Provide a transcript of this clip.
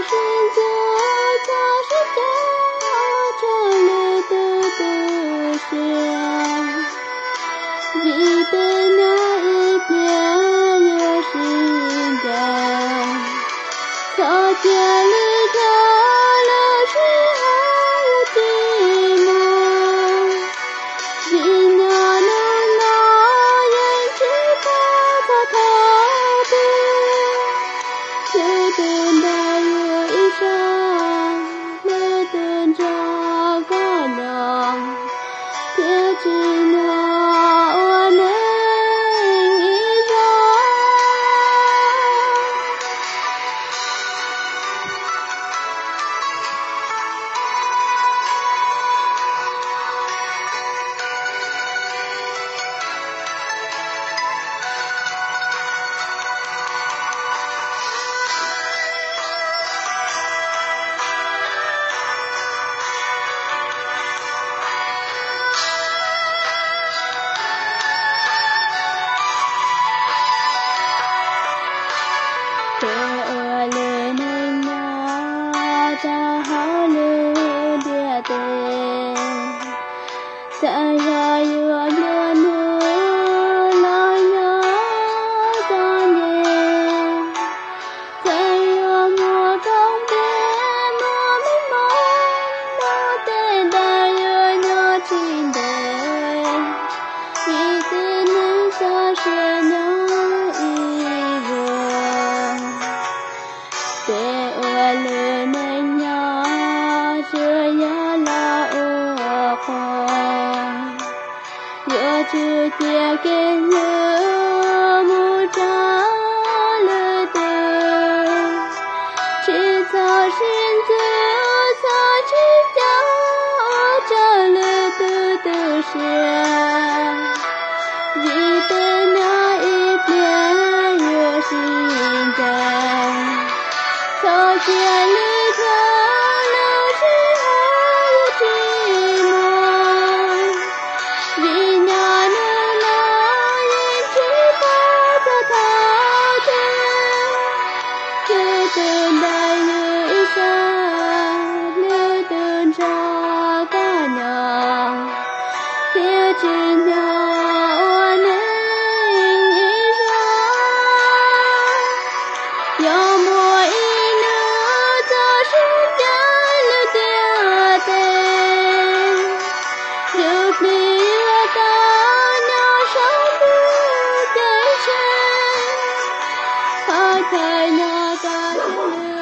寻就它是掉这里的故事，你的那一片有心的，草间里头流水还有寂寞，你那能拿眼睛把它逃避，就等待有一双没等着高粱，贴近那我能一双。Tôi lên nhà cha hao lên địa tề, saya yêu nhớ lại nhớ ta nhẹ, saya mua trong đêm mua mi mua tên đại yêu nhớ chín đêm, ý tên nên xa sẽ nhớ. Để ở lời này nhỏ chưa nhớ là ở khoa nhớ chưa chia kê nhớ mu trả lời từ chỉ cho xin giữ cho chỉ cho trả lời từ từ xưa vì tên nó ít nhớ nhớ xin chàng草间里头流水还有寂寞，你那能拿眼睛把它逃避，就等待有一双没等着高粱，贴近那我能一双，要么一太阳高兴。